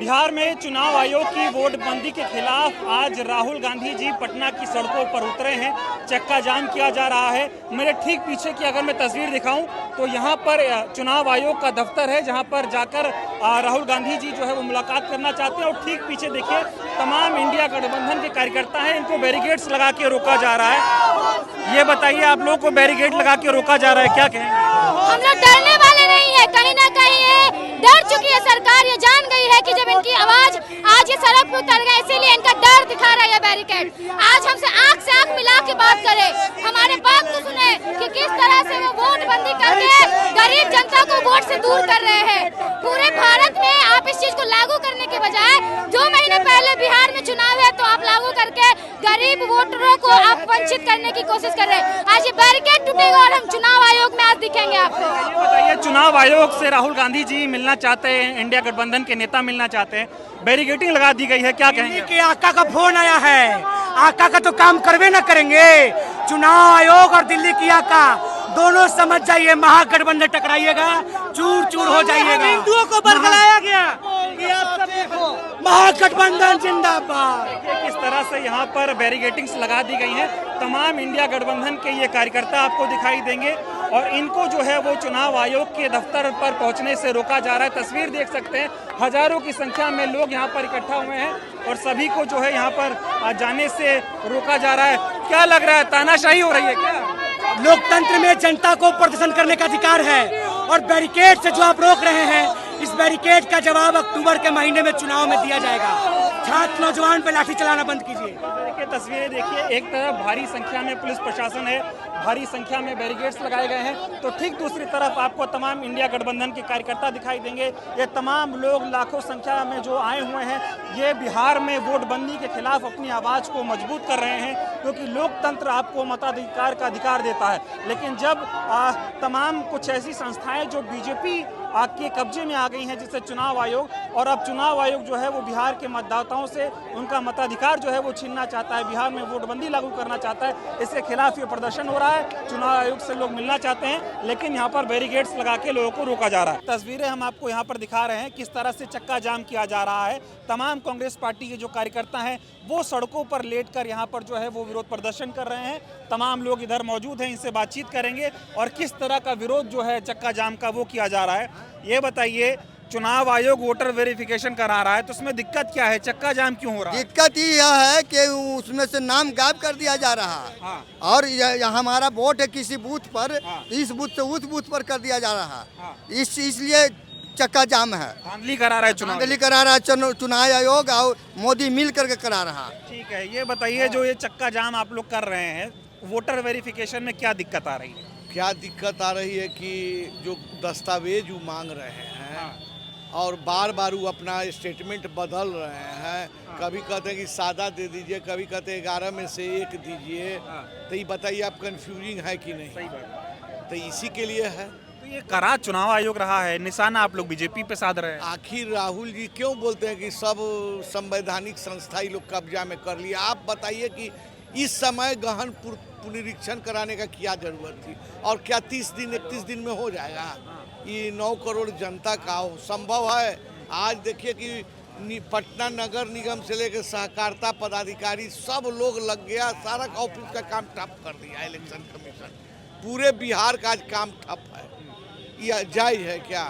बिहार में चुनाव आयोग की वोटबंदी के खिलाफ आज राहुल गांधी जी पटना की सड़कों पर उतरे हैं। चक्का जाम किया जा रहा है। मेरे ठीक पीछे की अगर मैं तस्वीर दिखाऊं तो यहाँ पर चुनाव आयोग का दफ्तर है, जहाँ पर जाकर राहुल गांधी जी जो है वो मुलाकात करना चाहते हैं। और ठीक पीछे देखिए तमाम इंडिया गठबंधन के कार्यकर्ता हैं, इनको बैरिकेड्स लगा के रोका जा रहा है। ये बताइए, आप लोगों को बैरिकेड लगा के रोका जा रहा है, क्या कहेंगे? हम लोग डरने वाले नहीं है, कहीं ना कहीं डर चुकी है सरकार। ये जान गई है कि जब इनकी आवाज आज ये सड़क पर उतर गए, इसीलिए इनका डर दिखा रहा है बैरिकेड। आज हमसे आंख से आंख मिला के बात करे, हमारे बात को सुने कि किस तरह से वो वोट बंदी करके गरीब जनता को वोट से दूर कर रहे हैं। पूरे भारत में आप इस चीज को लागू करने के बजाय 2 महीने पहले बिहार में चुनाव है तो आप लागू करके गरीब वोटरों को आप वंचित करने की कोशिश कर रहे हैं। आज ये बैरिकेड टूटेगा और हम चुनाव आयोग में आज दिखेंगे आपको। ये बताइए, चुनाव आयोग से राहुल गांधी जी मिलना चाहते हैं, इंडिया गठबंधन के नेता मिलना चाहते हैं, बैरिकेडिंग लगा दी गई है, क्या कहेंगे? कि आका का फोन आया है, आका का तो काम करवे न करेंगे। चुनाव आयोग और दिल्ली की आका दोनों समझ जाइए, महागठबंधन टकराइएगा, चूर चूर हो जाइएगा। हिंदुओं को बरगलाया गया कि आप सब देखो, महागठबंधन जिंदाबाद। किस तरह से यहाँ पर बैरिकेडिंग्स लगा दी गई हैं। तमाम इंडिया गठबंधन के ये कार्यकर्ता आपको दिखाई देंगे और इनको जो है वो चुनाव आयोग के दफ्तर पर पहुंचने से रोका जा रहा है। तस्वीर देख सकते हैं, हजारों की संख्या में लोग यहाँ पर इकट्ठा हुए हैं और सभी को जो है यहाँ पर जाने से रोका जा रहा है। क्या लग रहा है, तानाशाही हो रही है क्या? लोकतंत्र में जनता को प्रदर्शन करने का अधिकार है और बैरिकेड से जो आप रोक रहे हैं, इस बैरिकेड का जवाब अक्टूबर के महीने में चुनाव में दिया जाएगा। छात्र नौजवान पे लाठी चलाना बंद कीजिए। देखिए तस्वीरें देखिए, एक तरफ भारी संख्या में पुलिस प्रशासन है, भारी संख्या में बैरिकेड्स लगाए गए हैं, तो ठीक दूसरी तरफ आपको तमाम इंडिया गठबंधन के कार्यकर्ता दिखाई देंगे। ये तमाम लोग लाखों संख्या में जो आए हुए हैं, ये बिहार में वोटबंदी के खिलाफ अपनी आवाज़ को मजबूत कर रहे हैं, क्योंकि लोकतंत्र आपको मताधिकार का अधिकार देता है। लेकिन जब तमाम कुछ ऐसी संस्थाएं जो बीजेपी के कब्जे में आ गई हैं, जिससे चुनाव आयोग, और अब चुनाव आयोग जो है वो बिहार के मतदाताओं से उनका मताधिकार जो है वो छीनना चाहता है, बिहार में वोटबंदी लागू करना चाहता है, इसके खिलाफ ये प्रदर्शन हो रहा है। चुनाव आयोग से लोग मिलना चाहते हैं, लेकिन यहाँ पर बैरिकेड्स लगा के लोगों को रोका जा रहा है। तस्वीरें हम आपको यहाँ पर दिखा रहे हैं, किस तरह से चक्का जाम किया जा रहा है। तमाम कांग्रेस पार्टी के जो कार्यकर्ता हैं वो सड़कों पर लेटकर यहाँ पर जो है वो विरोध प्रदर्शन कर रहे हैं। तमाम लोग इधर मौजूद हैं, इनसे बातचीत करेंगे और किस तरह का विरोध जो है चक्का जाम का वो किया जा रहा है। ये बताइए, चुनाव आयोग वोटर वेरिफिकेशन करा रहा है तो उसमें दिक्कत क्या है, चक्का जाम क्यों हो रहा है? दिक्कत यह है कि उसमें से नाम गायब कर दिया जा रहा है। हाँ। और हमारा वोट है किसी बूथ पर, हाँ। इस बूथ से उस बूथ पर कर दिया जा रहा है। हाँ। इसलिए चक्का जाम है, धांधली करा रहा है चुनाव। धांधली करा रहा है चुनाव आयोग और मोदी मिल करके करा रहा है। ठीक है, ये बताइए, जो ये चक्का जाम आप लोग कर रहे हैं, वोटर वेरिफिकेशन में क्या दिक्कत आ रही है? क्या दिक्कत आ रही है कि जो दस्तावेज वो मांग रहे हैं और बार बार वो अपना स्टेटमेंट बदल रहे हैं। कभी कहते हैं कि सादा दे दीजिए, कभी कहते हैं 11 में से 1 दीजिए। तो ये बताइए, आप कंफ्यूजिंग है कि नहीं? सही बात। तो इसी के लिए है। तो ये करा चुनाव आयोग रहा है, निशाना आप लोग बीजेपी पे साध रहे हैं। आखिर राहुल जी क्यों बोलते हैं कि सब संवैधानिक संस्था ही लोग कब्जा में कर लिया? आप बताइए कि इस समय गहन पुनरीक्षण कराने का क्या जरूरत थी? और क्या 30 दिन 31 दिन में हो जाएगा? ये 9 करोड़ जनता का संभव है? आज देखिए कि पटना नगर निगम से लेकर सहकारिता पदाधिकारी सब लोग लग गया, सारा ऑफिस का काम ठप कर दिया इलेक्शन कमीशन। पूरे बिहार का आज काम ठप है। यह जायज है क्या?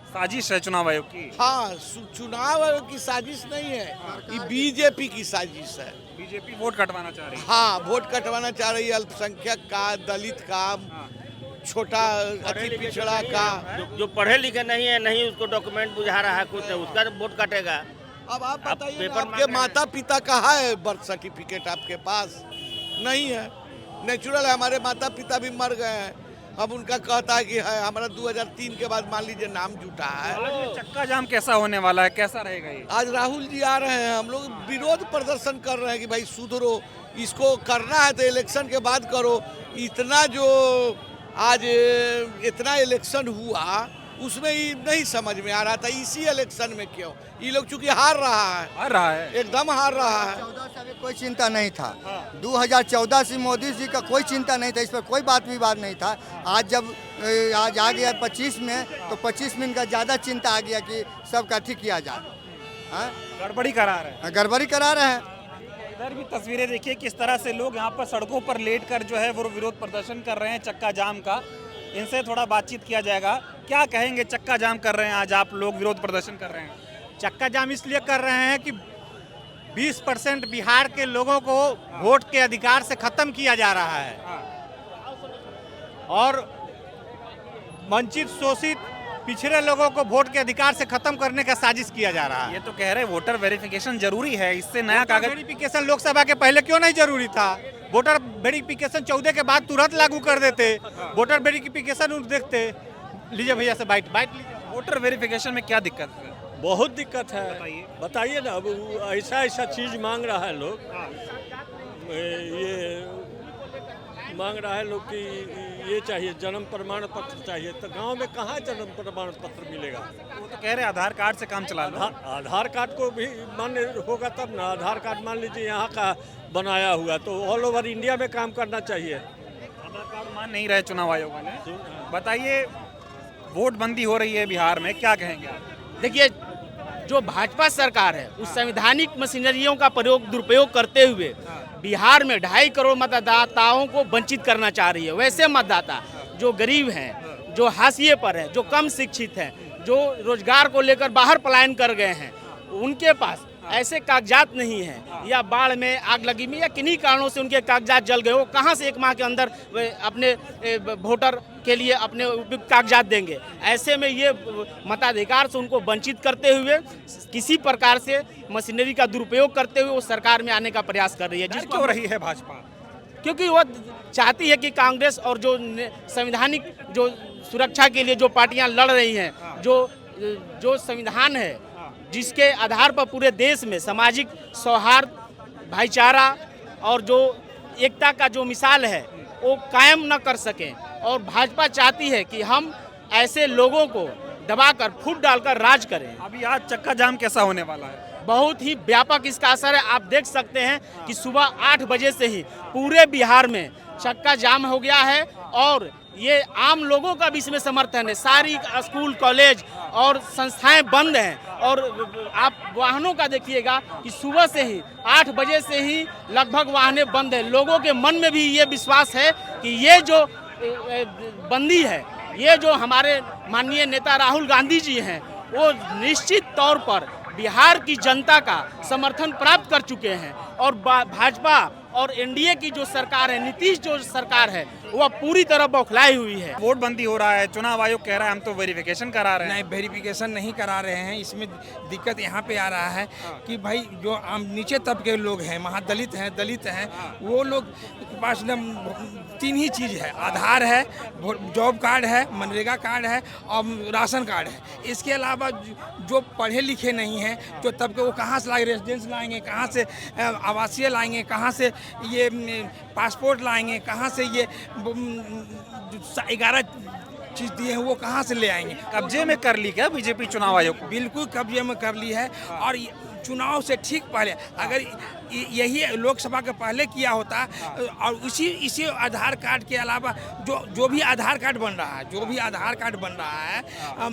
साजिश है चुनाव आयोग की? हाँ, चुनाव आयोग की साजिश नहीं है, ये बीजेपी की साजिश है। बीजेपी वोट कटवाना चाह रही है। हाँ, वोट कटवाना चाह रही है, अल्पसंख्यक का, दलित का, छोटा अति पिछड़ा का। जो पढ़े लिखे नहीं है, नहीं उसको डॉक्यूमेंट बुझा रहा है कुछ, उसका वोट काटेगा। अब आप बताइए, पेपर आपके माता पिता कहाँ है? बर्थ सर्टिफिकेट आपके पास नहीं है। नेचुरल है, हमारे माता पिता भी मर गए हैं, अब उनका कहता है कि है हमारा 2003 के बाद मान लीजिए नाम जुटा है। आज ये चक्का जाम कैसा होने वाला है, कैसा रहेगा ये? आज राहुल जी आ रहे हैं, हम लोग विरोध प्रदर्शन कर रहे हैं कि भाई सुधरो, इसको करना है तो इलेक्शन के बाद करो। इतना जो आज इतना इलेक्शन हुआ उसमें ही नहीं समझ में आ रहा था, इसी इलेक्शन में क्यों ये लोग चूंकि हार रहा है, एकदम हार रहा है। 2014 से कोई चिंता नहीं था, 2014 से मोदी जी का कोई चिंता नहीं था, इस पर कोई बात विवाद नहीं था। आज जब आज आ गया 25 में, तो 25 में इनका ज़्यादा चिंता आ गया कि सबका ठीक किया जाए। हाँ, गड़बड़ी करा रहे हैं। गड़बड़ी करा रहे हैं। इधर भी तस्वीरें देखिए किस तरह से लोग यहाँ पर सड़कों पर लेट कर जो है वो विरोध प्रदर्शन कर रहे हैं चक्का जाम का। इनसे थोड़ा बातचीत किया जाएगा। क्या कहेंगे, चक्का जाम कर रहे हैं आज आप लोग, विरोध प्रदर्शन कर रहे हैं? चक्का जाम इसलिए कर रहे हैं कि 20% बिहार के लोगों को वोट के अधिकार से खत्म किया जा रहा है और वंचित, शोषित, पिछड़े लोगों को वोट के अधिकार से खत्म करने का साजिश किया जा रहा है। ये तो कह रहे हैं वोटर वेरिफिकेशन जरूरी है, इससे नया कागज। वेरिफिकेशन लोकसभा के पहले क्यों नहीं जरूरी था? वोटर वेरिफिकेशन 14 के बाद तुरंत लागू कर देते। वोटर वेरिफिकेशन देखते। लीजिए भैया से बाइट लीजिए। वोटर वेरिफिकेशन में क्या दिक्कत है? बहुत दिक्कत है, बताइए ना। अब ऐसा ऐसा चीज मांग रहा है लोग, ये मांग रहा है लोग कि ये चाहिए, जन्म प्रमाण पत्र चाहिए। तो गांव में कहाँ जन्म प्रमाण पत्र मिलेगा? वो तो कह रहे हैं आधार कार्ड से काम चला लो। आधार कार्ड को भी मान्य होगा तब ना। आधार कार्ड मान लीजिए यहाँ का बनाया हुआ, तो ऑल ओवर इंडिया में काम करना चाहिए। आधार कार्ड मान नहीं रहे चुनाव आयोग वाले। बताइए, वोट बंदी हो रही है बिहार में, क्या कहेंगे आप? देखिए, जो भाजपा सरकार है उस संवैधानिक मशीनरियों का दुरुपयोग करते हुए बिहार में 2.5 करोड़ मतदाताओं को वंचित करना चाह रही है। वैसे मतदाता जो गरीब हैं, जो हाशिए पर हैं, जो कम शिक्षित हैं, जो रोजगार को लेकर बाहर पलायन कर गए हैं, उनके पास ऐसे कागजात नहीं हैं, या बाढ़ में, आग लगी में, या किन्हीं कारणों से उनके कागजात जल गए, वो कहाँ से 1 माह के अंदर अपने वोटर के लिए अपने कागजात देंगे? ऐसे में ये मताधिकार से उनको वंचित करते हुए किसी प्रकार से मशीनरी का दुरुपयोग करते हुए वो सरकार में आने का प्रयास कर रही है। जिसको रही है भाजपा, क्योंकि वो चाहती है कि कांग्रेस और जो संवैधानिक जो सुरक्षा के लिए जो पार्टियां लड़ रही हैं, जो संविधान है जिसके आधार पर पूरे देश में सामाजिक सौहार्द, भाईचारा और जो एकता का जो मिसाल है वो कायम न कर सकें, और भाजपा चाहती है कि हम ऐसे लोगों को दबाकर, फूट डालकर राज करें। अभी आज चक्का जाम कैसा होने वाला है? बहुत ही व्यापक इसका असर है। आप देख सकते हैं कि सुबह 8 बजे से ही पूरे बिहार में चक्का जाम हो गया है, और ये आम लोगों का भी इसमें समर्थन है। सारी स्कूल, कॉलेज और संस्थाएं बंद हैं, और आप वाहनों का देखिएगा कि सुबह से ही 8 बजे से ही लगभग वाहनें बंद हैं। लोगों के मन में भी ये विश्वास है कि ये जो बंदी है, ये जो हमारे माननीय नेता राहुल गांधी जी हैं, वो निश्चित तौर पर बिहार की जनता का समर्थन प्राप्त कर चुके हैं, और भाजपा और एनडीए की जो सरकार है, नीतीश जो सरकार है, वह पूरी तरह बौखलाई हुई है। वोट बंदी हो रहा है, चुनाव आयोग कह रहा है हम तो वेरिफिकेशन करा रहे हैं। नहीं, वेरिफिकेशन नहीं करा रहे हैं। इसमें दिक्कत यहाँ पे आ रहा है कि भाई जो आम नीचे तबके के लोग हैं, महादलित हैं, दलित हैं, वो लोग के पास न 3 ही चीज़ है। आधार है, जॉब कार्ड है, मनरेगा कार्ड है और राशन कार्ड है। इसके अलावा जो पढ़े लिखे नहीं हैं, जो तबके, वो कहाँ से लाएंगे? रेजिडेंस लाएंगे कहाँ से? आवासीय लाएंगे कहाँ से? ये पासपोर्ट लाएंगे कहाँ से? ये 11 चीज़ दिए हैं वो कहाँ से ले आएंगे? कब्जे में कर ली क्या बीजेपी चुनाव आयोग? बिल्कुल कब्जे में कर ली है। और चुनाव से ठीक पहले अगर यही लोकसभा के पहले किया होता, और इसी आधार कार्ड के अलावा जो भी आधार कार्ड बन रहा है,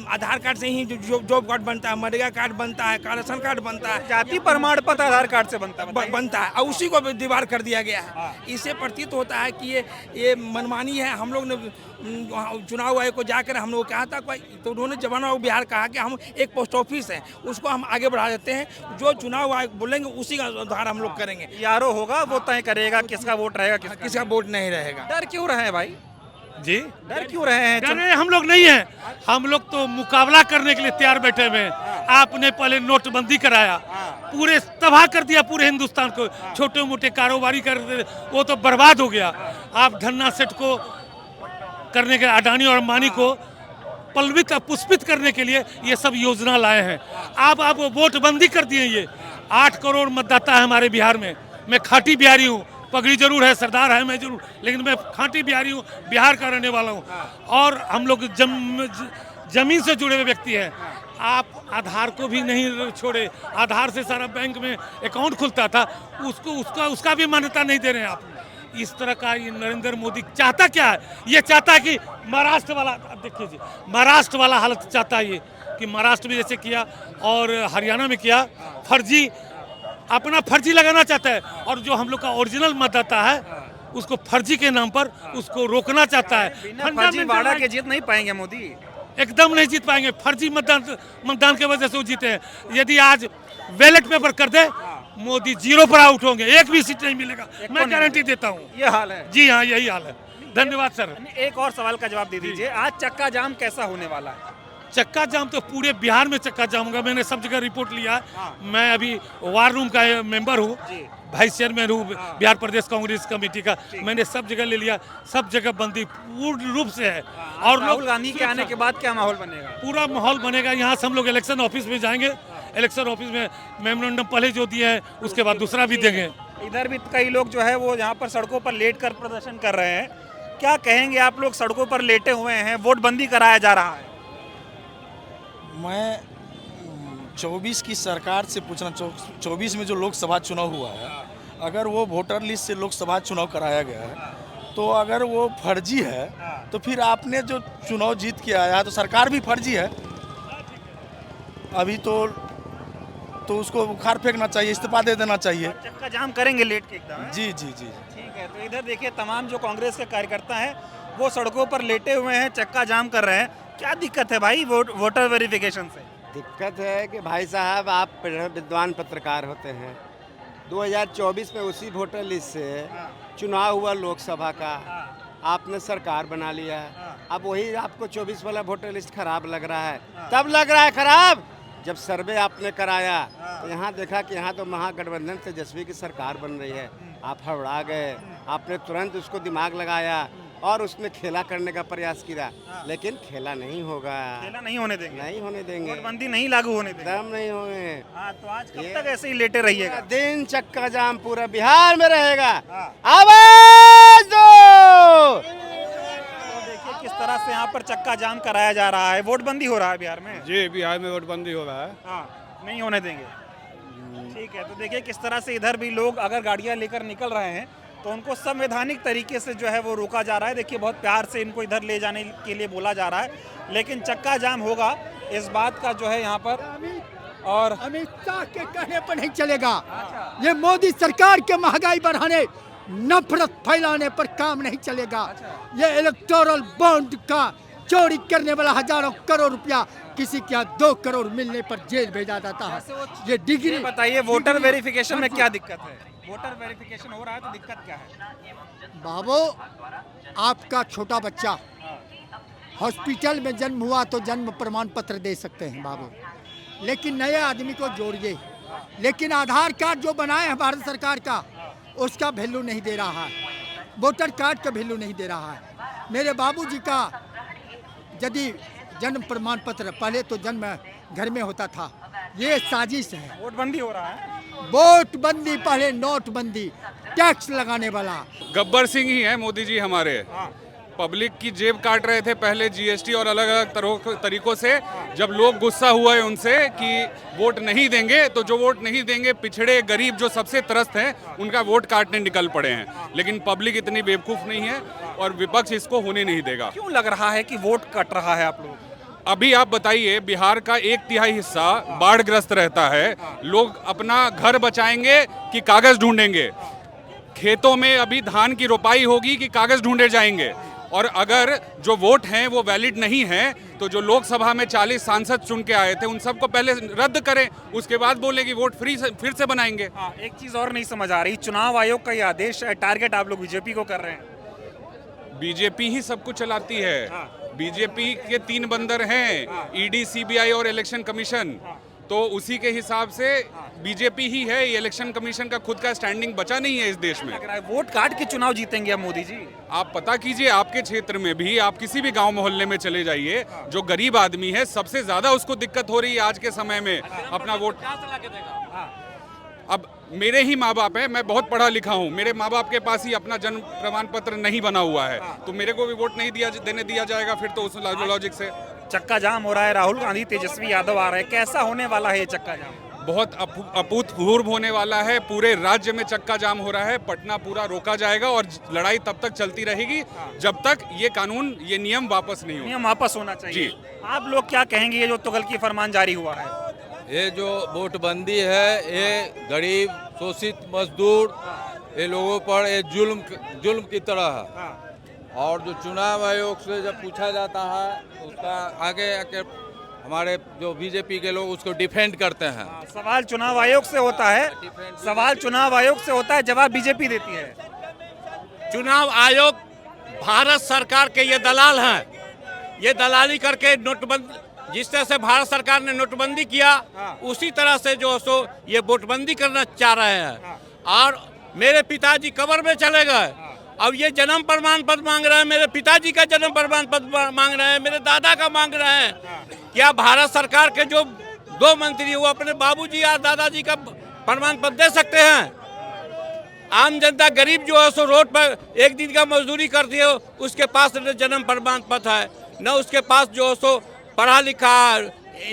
आधार कार्ड से ही जॉब कार्ड बनता है, मनरेगा कार्ड बनता है, राशन कार्ड बनता है, जाति प्रमाण पत्र आधार कार्ड से बनता है, और उसी को दीवार कर दिया गया है। इससे प्रतीत होता है कि ये मनमानी है। हम लोग ने चुनाव आयोग को जाकर हम लोग कहा था, तो उन्होंने जवाना बिहार कहा कि हम एक पोस्ट ऑफिस है, उसको हम आगे बढ़ा देते हैं, जो चुनाव आयोग बोलेंगे उसी का आधार हम लोग करेंगे। यारो होगा वो तय करेगा किसका वोट रहेगा, किसका वोट नहीं रहेगा। डर क्यों रहे भाई जी? डर क्यों रहे हैं? डर हम लोग नहीं है, हम लोग तो मुकाबला करने के लिए तैयार बैठे हुए हैं। आपने पहले नोटबंदी कराया, पूरे तबाह कर दिया पूरे हिंदुस्तान को। छोटे मोटे कारोबारी कर वो तो बर्बाद हो गया। आप धन्ना सेठ को करने के, अडानी और अंबानी को पल्वित पुष्पित करने के लिए ये सब योजना लाए हैं। आप वोट बंदी कर दिए। ये 8 करोड़ मतदाता है हमारे बिहार में। मैं खाटी बिहारी हूँ, पगड़ी जरूर है, सरदार है मैं जरूर, लेकिन मैं खाटी बिहारी हूँ, बिहार का रहने वाला हूँ। और हम लोग जमीन से जुड़े हुए व्यक्ति हैं। आप आधार को भी नहीं छोड़े। आधार से सारा बैंक में अकाउंट खुलता था, उसका भी मान्यता नहीं दे रहे हैं आप। इस तरह का ये नरेंद्र मोदी चाहता क्या है? ये चाहता है कि महाराष्ट्र वाला, अब देखिए जी, महाराष्ट्र वाला हालत चाहता है ये कि महाराष्ट्र में जैसे किया और हरियाणा में किया, फर्जी अपना फर्जी लगाना चाहता है। और जो हम लोग का ओरिजिनल मतदाता है उसको फर्जी के नाम पर उसको रोकना चाहता है। फर्जीवाड़ा के जीत नहीं पाएंगे मोदी, एकदम नहीं जीत पाएंगे। फर्जी मतदान की वजह से वो जीते हैं। यदि आज बैलेट पेपर कर दे, मोदी 0 पर आउट होंगे, एक भी सीट नहीं मिलेगा, मैं गारंटी देता हूँ। ये हाल है जी हाँ, यही हाल है। धन्यवाद सर। एक और सवाल का जवाब दे दीजिए, आज चक्का जाम कैसा होने वाला है? चक्का जाम तो पूरे बिहार में चक्का जाम होगा। मैंने सब जगह रिपोर्ट लिया है। मैं अभी वार रूम का मेंबर हूँ, वाइस चेयरमैन हूँ बिहार प्रदेश कांग्रेस कमेटी का। मैंने सब जगह ले लिया, सब जगह बंदी पूर्ण रूप से है। और राहुल गांधी के आने के बाद क्या माहौल बनेगा? पूरा माहौल बनेगा। यहाँ से हम लोग इलेक्शन ऑफिस में जाएंगे, इलेक्शन ऑफिस में मेमोरेंडम पहले जो दिया है उसके बाद दूसरा भी देंगे। इधर भी कई लोग जो है वो यहाँ पर सड़कों पर लेट कर प्रदर्शन कर रहे हैं। क्या कहेंगे आप लोग, सड़कों पर लेटे हुए हैं, वोट बंदी कराया जा रहा है? मैं 24 की सरकार से पूछना, 24 में जो लोकसभा चुनाव हुआ है, अगर वो वोटर लिस्ट से लोकसभा चुनाव कराया गया है तो अगर वो फर्जी है तो फिर आपने जो चुनाव जीत के आया है तो सरकार भी फर्जी है। अभी तो उसको उखाड़ फेंकना चाहिए, इस्तीफा दे देना चाहिए। चक्का जाम करेंगे लेट के एकदम? जी जी जी ठीक है। तो इधर देखिए तमाम जो कांग्रेस के कार्यकर्ता हैं वो सड़कों पर लेटे हुए हैं, चक्का जाम कर रहे हैं। क्या दिक्कत है भाई वोटर वेरिफिकेशन से? दिक्कत है कि भाई साहब आप विद्वान पत्रकार होते हैं। 2024 में उसी वोटर लिस्ट से चुनाव हुआ लोकसभा का, आपने सरकार बना लिया। अब वही आपको 24 वाला वोटर लिस्ट खराब लग रहा है। तब लग रहा है खराब जब सर्वे आपने कराया तो यहाँ देखा कि यहाँ तो महागठबंधन तेजस्वी की सरकार बन रही है। आप हड़बड़ा गए, आपने तुरंत उसको दिमाग लगाया और उसमें खेला करने का प्रयास किया, लेकिन खेला नहीं होगा। खेला नहीं होने देंगे? नहीं होने देंगे। नोटबंदी नहीं लागू होने देंगे? एकदम नहीं होंगे। तो आज कब तक ऐसे ही लेटे रहिएगा? दिन चक्का जाम पूरा बिहार में रहेगा। आवाज दो। देखिए किस तरह से यहाँ पर चक्का जाम कराया जा रहा है। वोट बंदी हो रहा है बिहार में? जी, बिहार में वोट बंदी हो रहा है। नहीं होने देंगे। ठीक है। तो देखिए किस तरह से इधर भी लोग अगर गाड़ियाँ लेकर निकल रहे हैं तो उनको संवैधानिक तरीके से जो है वो रोका जा रहा है। देखिए बहुत प्यार से इनको इधर ले जाने के लिए बोला जा रहा है, लेकिन चक्का जाम होगा इस बात का जो है यहाँ पर। और अमित शाह के कहने पर नहीं चलेगा। ये मोदी सरकार के महंगाई बढ़ाने, नफरत फैलाने पर काम नहीं चलेगा। ये इलेक्टोरल बॉन्ड का चोरी करने वाला हजारों करोड़ रुपया किसी के यहाँ 2 करोड़ मिलने पर जेल भेजा जाता है। ये डिग्री बताइए, वोटर वेरिफिकेशन में क्या दिक्कत है? वोटर वेरिफिकेशन हो रहा है तो दिक्कत क्या है? बाबू, आपका छोटा बच्चा हॉस्पिटल में जन्म हुआ तो जन्म प्रमाण पत्र दे सकते हैं बाबू, लेकिन नए आदमी को जोड़िए। लेकिन आधार कार्ड जो बनाए हैं भारत सरकार का, उसका वैल्यू नहीं दे रहा है, वोटर कार्ड का वैल्यू नहीं दे रहा है। मेरे बाबूजी का यदि जन्म प्रमाण पत्र, पहले तो जन्म घर में होता था, ये साजिश है। वोट बंदी हो रहा है। वोट बंदी, पहले नोटबंदी, टैक्स लगाने वाला गब्बर सिंह ही है मोदी जी हमारे। पब्लिक की जेब काट रहे थे पहले जीएसटी और अलग अलग तरीकों से। जब लोग गुस्सा हुए उनसे कि वोट नहीं देंगे, तो जो वोट नहीं देंगे पिछड़े गरीब जो सबसे त्रस्त हैं उनका वोट काटने निकल पड़े हैं। लेकिन पब्लिक इतनी बेवकूफ़ नहीं है और विपक्ष इसको होने नहीं देगा। क्यों लग रहा है कि वोट कट रहा है आप लोग? अभी आप बताइए, बिहार का 1/3 हिस्सा बाढ़ग्रस्त रहता है। लोग अपना घर बचाएंगे कि कागज ढूंढेंगे? खेतों में अभी धान की रोपाई होगी कि कागज ढूंढे जाएंगे? और अगर जो वोट हैं वो वैलिड नहीं है तो जो लोकसभा में 40 सांसद चुन के आए थे उन सबको पहले रद्द करें, उसके बाद बोले कि वोट फिर से बनाएंगे। एक चीज़ और नहीं समझ आ रही, चुनाव आयोग का ये आदेश टारगेट आप लोग बीजेपी को कर रहे हैं। बीजेपी ही सब कुछ चलाती है। बीजेपी के 3 बंदर हैं, ईडी, सीबीआई और इलेक्शन कमीशन। तो उसी के हिसाब से बीजेपी ही है। ये इलेक्शन कमीशन का खुद का स्टैंडिंग बचा नहीं है इस देश में। वोट काट के चुनाव जीतेंगे अब मोदी जी? आप पता कीजिए, आपके क्षेत्र में भी, आप किसी भी गांव मोहल्ले में चले जाइए, जो गरीब आदमी है सबसे ज्यादा उसको दिक्कत हो रही है आज के समय में अपना वोट। अब मेरे ही माँ बाप हैं, मैं बहुत पढ़ा लिखा हूँ, मेरे माँ बाप के पास ही अपना जन्म प्रमाण पत्र नहीं बना हुआ है, तो मेरे को भी वोट नहीं देने दिया जाएगा फिर तो उस लॉजिक से। चक्का जाम हो रहा है, राहुल गांधी, तेजस्वी यादव आ रहे हैं, कैसा होने वाला है ये चक्का जाम? बहुत अभूतपूर्व होने वाला है। पूरे राज्य में चक्का जाम हो रहा है, पटना पूरा रोका जाएगा और लड़ाई तब तक चलती रहेगी जब तक ये कानून, ये नियम वापस नहीं हो। नियम वापस होना चाहिए। जी। आप लोग क्या कहेंगे ये जो तुगलकी फरमान जारी हुआ है? ये जो वोटबंदी है ये गरीब शोषित मजदूर ये लोगों पर ये जुल्म की तरह है। और जो चुनाव आयोग से जब पूछा जाता है उसका आगे आके हमारे जो बीजेपी के लोग उसको डिफेंड करते हैं। सवाल चुनाव आयोग से होता है, सवाल चुनाव आयोग से होता है, जवाब बीजेपी देती है। चुनाव आयोग भारत सरकार के ये दलाल हैं। ये दलाली करके नोटबंदी, जिस तरह से भारत सरकार ने नोटबंदी किया उसी तरह से जो सो ये वोटबंदी करना चाह रहे हैं। और मेरे पिताजी कब्र में चले गए, अब ये जन्म प्रमाण पत्र मांग रहे हैं। मेरे पिताजी का जन्म प्रमाण पत्र मांग रहे हैं, मेरे दादा का मांग रहे हैं। क्या भारत सरकार के जो 2 मंत्री वो अपने बाबूजी या दादाजी का प्रमाण पत्र दे सकते हैं? आम जनता गरीब जो है सो रोड पर एक दिन का मजदूरी करती है, उसके पास न जन्म प्रमाण पत्र है, न उसके पास जो है सो पढ़ा लिखा,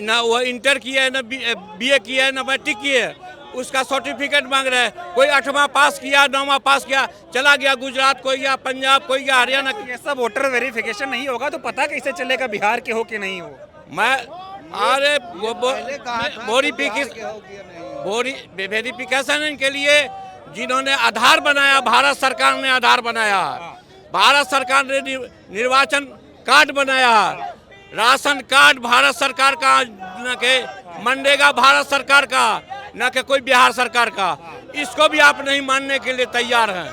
न वह इंटर किया है, न BA किया है, न मैट्रिक किया है, उसका सर्टिफिकेट मांग रहे हैं। कोई 8वां पास किया, 9वां पास किया, चला गया गुजरात, कोई गया पंजाब, कोई गया हरियाणा। ये सब वोटर वेरिफिकेशन नहीं होगा तो पता कैसे चलेगा बिहार के हो कि नहीं हो? मैं अरे वेरिफिकेशन के लिए जिन्होंने आधार बनाया, भारत सरकार ने आधार बनाया, भारत सरकार ने निर्वाचन कार्ड बनाया, राशन कार्ड भारत सरकार का, न के मनरेगा भारत सरकार का, न कि कोई बिहार सरकार का। इसको भी आप नहीं मानने के लिए तैयार हैं।